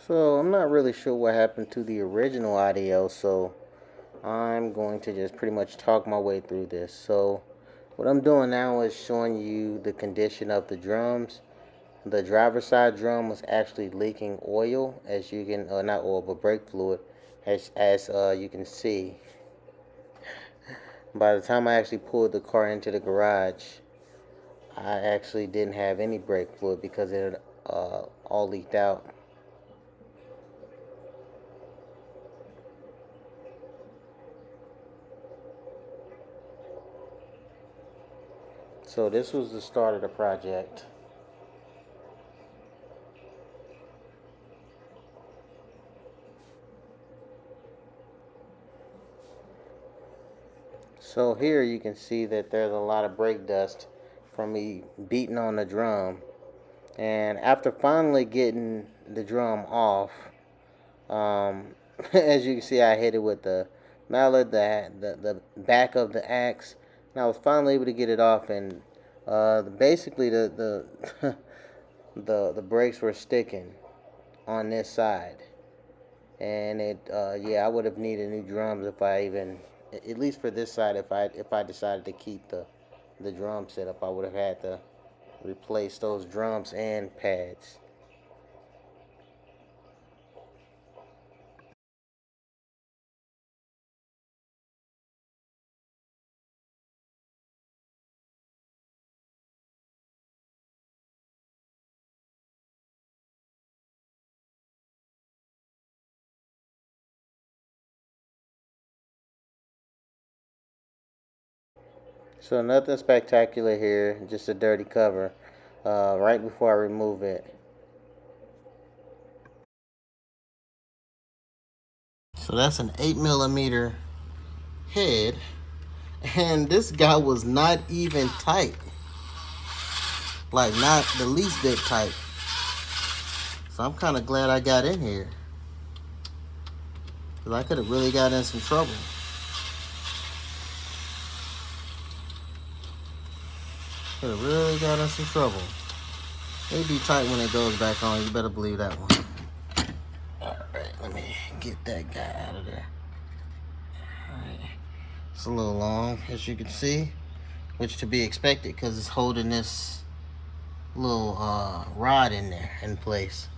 So I'm not really sure what happened to the original audio, so I'm going to just pretty much talk my way through this. So what I'm doing now is showing you the condition of the drums. The driver's side drum was actually leaking oil, as you can, not oil, but brake fluid, as you can see. By the time I actually pulled the car into the garage, I actually didn't have any brake fluid because it had all leaked out. So this was the start of the project. So here you can see that there's a lot of brake dust from me beating on the drum. And after finally getting the drum off, as you can see, I hit it with the mallet, the back of the axe, and I was finally able to get it off. And basically the the brakes were sticking on this side, and yeah, I would have needed new drums if I even, at least for this side, if I decided to keep the drum setup, I would have had to replace those drums and pads. So nothing spectacular here, just a dirty cover. Right before I remove it. So that's an 8 millimeter head, and this guy was not even tight, like not the least bit tight. So I'm kind of glad I got in here, because I could have really got in some trouble. Could have really got in some trouble. It'll be tight when it goes back on. You better believe that one. All right, let me get that guy out of there. All right, it's a little long, as you can see, which to be expected because it's holding this little rod in there in place.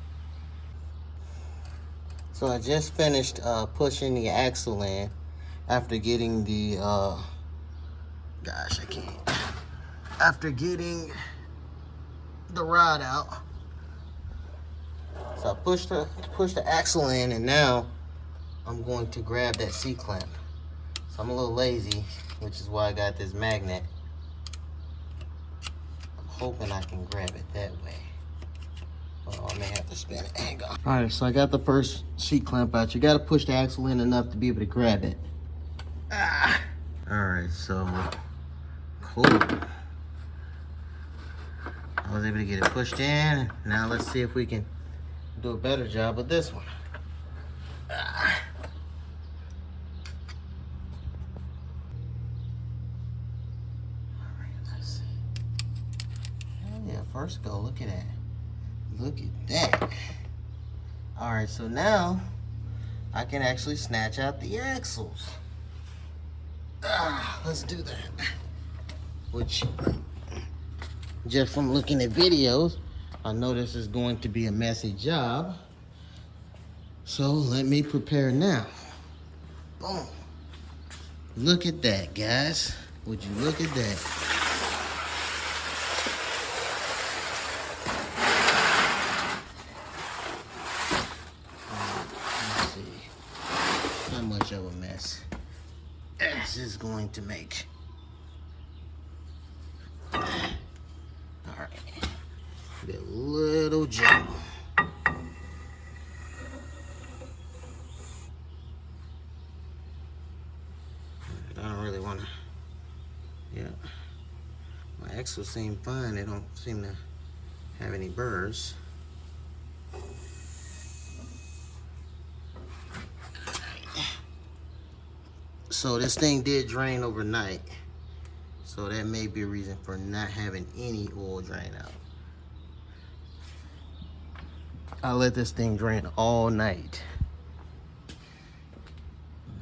So I just finished pushing the axle in after getting the gosh, I can't. After getting the rod out. So I pushed the axle in, and now I'm going to grab that C-clamp. So I'm a little lazy, which is why I got this magnet. I'm hoping I can grab it that way. Oh, I may have to spin it. Hang on. All right, so I got the first C-clamp out. You got to push the axle in enough to be able to grab it. Ah. All right, so cool. I was able to get it pushed in. Now let's see if we can do a better job with this one. Ah. All right, let's see. Oh, yeah, first go. Look at that. Look at that. All right, so now I can actually snatch out the axles. Let's do that. Which, just from looking at videos, I know this is going to be a messy job. So let me prepare now. Boom. Look at that, guys. Would you look at that? Let's see. Not much of a mess. This is going to make. All right. Be a little jumble. I don't really want to. Yeah. My axles seem fine. They don't seem to have any burrs. So this thing did drain overnight. So that may be a reason for not having any oil drain out. I let this thing drain all night. All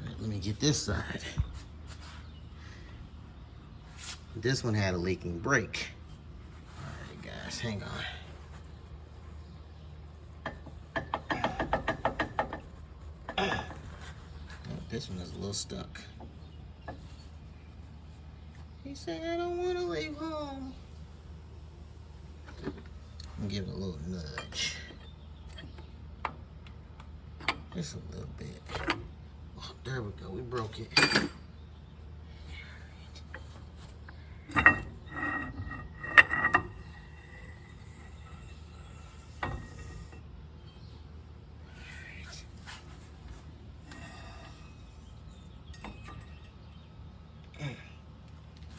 right, let me get this side. This one had a leaking brake. All right, guys, hang on. This one is a little stuck. He said, I don't want to leave home. And give it a little nudge. Just a little bit. Oh, there we go. We broke it.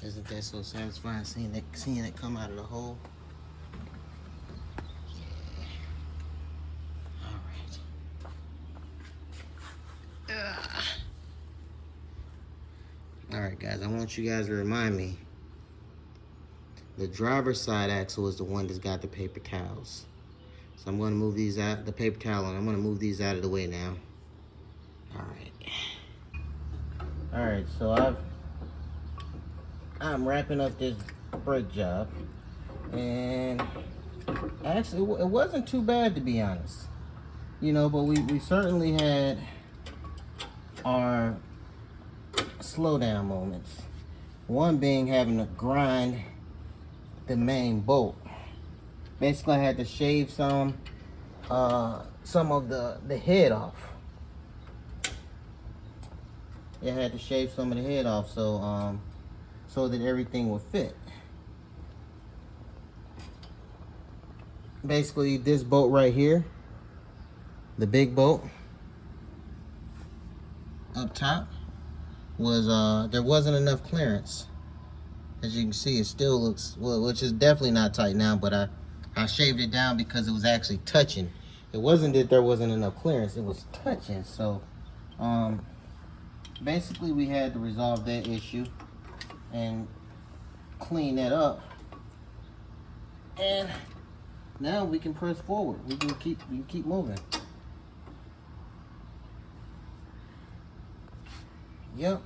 Isn't that so satisfying seeing it come out of the hole? Yeah. All right. All right, guys. I want you guys to remind me. The driver's side axle is the one that's got the paper towels. So I'm going to move these out. The paper towel, and I'm going to move these out of the way now. All right. All right. So I'm wrapping up this brake job, and actually it wasn't too bad, to be honest, you know, but we certainly had our slow down moments, one being having to grind the main bolt. Basically I had to shave some of the head off. I had to shave some of the head off so that everything will fit. Basically, this bolt right here, the big bolt up top, was there wasn't enough clearance. As you can see, it still looks, well, which is definitely not tight now, but I shaved it down because it was actually touching. It wasn't that there wasn't enough clearance, it was touching. So basically we had to resolve that issue and clean that up, and now we can press forward. We can keep moving. Yep.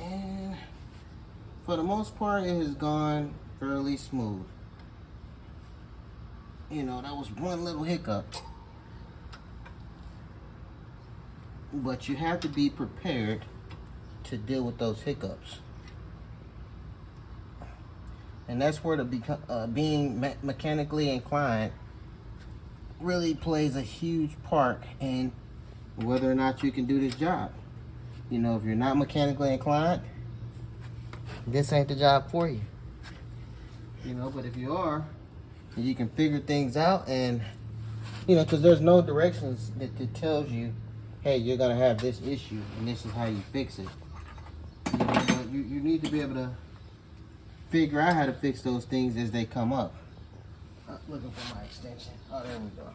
And for the most part, it has gone fairly smooth. You know, that was one little hiccup, but you have to be prepared to deal with those hiccups. And that's where being mechanically inclined really plays a huge part in whether or not you can do this job. You know, if you're not mechanically inclined, this ain't the job for you. You know, but if you are, you can figure things out, and you know, because there's no directions that tells you, hey, you're gonna have this issue and this is how you fix it. You need to be able to figure out how to fix those things as they come up. Looking for my extension. Oh, there we go.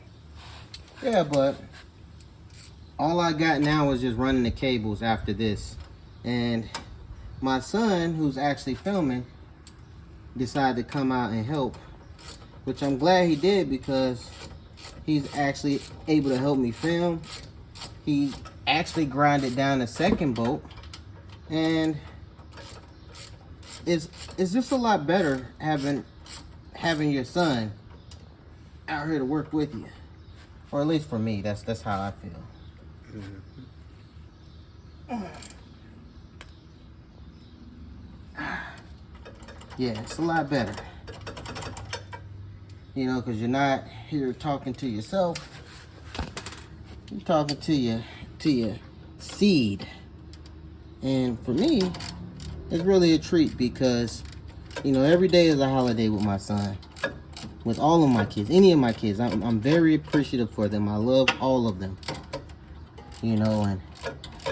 Yeah, but all I got now is just running the cables after this. And my son, who's actually filming, decided to come out and help, which I'm glad he did, because he's actually able to help me film. He actually grinded down the second bolt, and it's just a lot better having your son out here to work with you, or at least for me, that's how I feel. Mm-hmm. Yeah, it's a lot better, you know, because you're not here talking to yourself. You're talking to your seed. And for me, it's really a treat, because, you know, every day is a holiday with my son, with all of my kids, any of my kids. I'm very appreciative for them. I love all of them, you know. And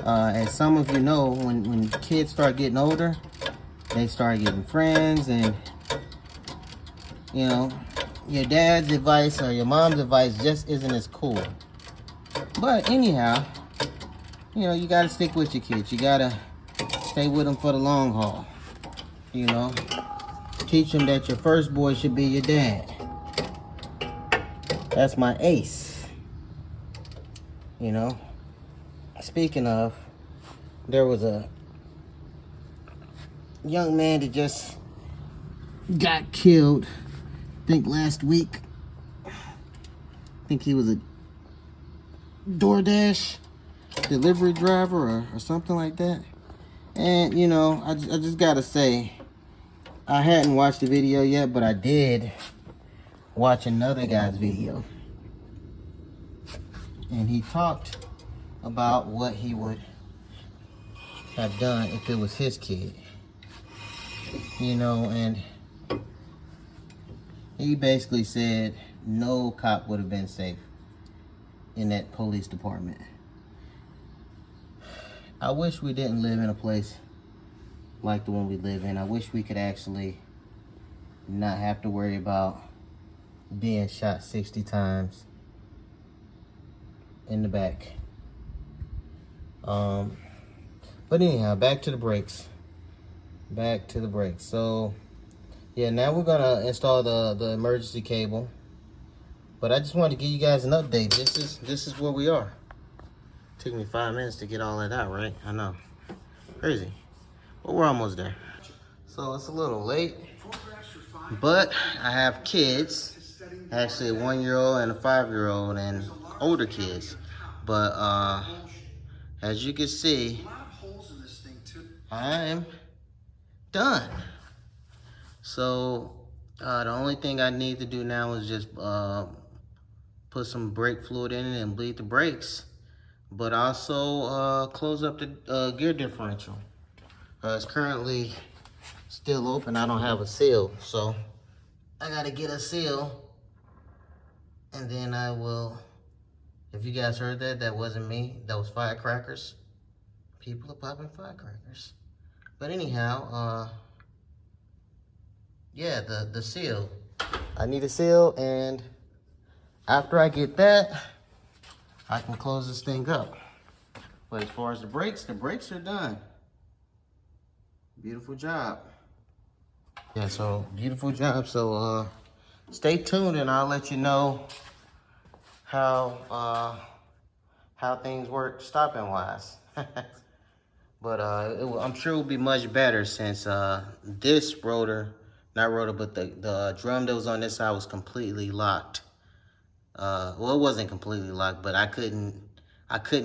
as some of you know, when kids start getting older, they start getting friends, and you know, your dad's advice or your mom's advice just isn't as cool. But anyhow, you know, you gotta stick with your kids. You gotta stay with them for the long haul. You know, teach them that your first boy should be your dad. That's my ace. You know, speaking of, there was a young man that just got killed, I think last week. I think he was a DoorDash delivery driver or something like that. And, you know, I just gotta say, I hadn't watched the video yet, but I did watch another guy's video. And he talked about what he would have done if it was his kid. You know, and he basically said no cop would have been safe in that police department. I wish we didn't live in a place like the one we live in. I wish we could actually not have to worry about being shot 60 times in the back. But anyhow, back to the brakes. So yeah, now we're gonna install the emergency cable. But I just wanted to give you guys an update. This is where we are. Took me 5 minutes to get all that out, right? I know. Crazy. But we're almost there. So it's a little late. But I have kids. Actually a 1-year-old and a 5-year-old and older kids. But as you can see, I'm done. So the only thing I need to do now is just put some brake fluid in it and bleed the brakes. But also close up the gear differential. It's currently still open. I don't have a seal, so I gotta get a seal, and then I will. If you guys heard that, that wasn't me. That was firecrackers. People are popping firecrackers. But anyhow, yeah, the seal. I need a seal, and after I get that, I can close this thing up. But as far as the brakes are done. Beautiful job. Yeah, so beautiful job. So stay tuned and I'll let you know how things work stopping wise. But I'm sure it will be much better since this rotor, not rotor, but the drum that was on this side was completely locked. Well, it wasn't completely locked, but I couldn't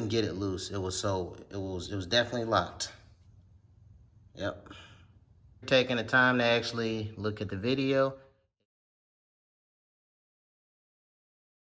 get it loose. It was definitely locked. Yep. Taking the time to actually look at the video.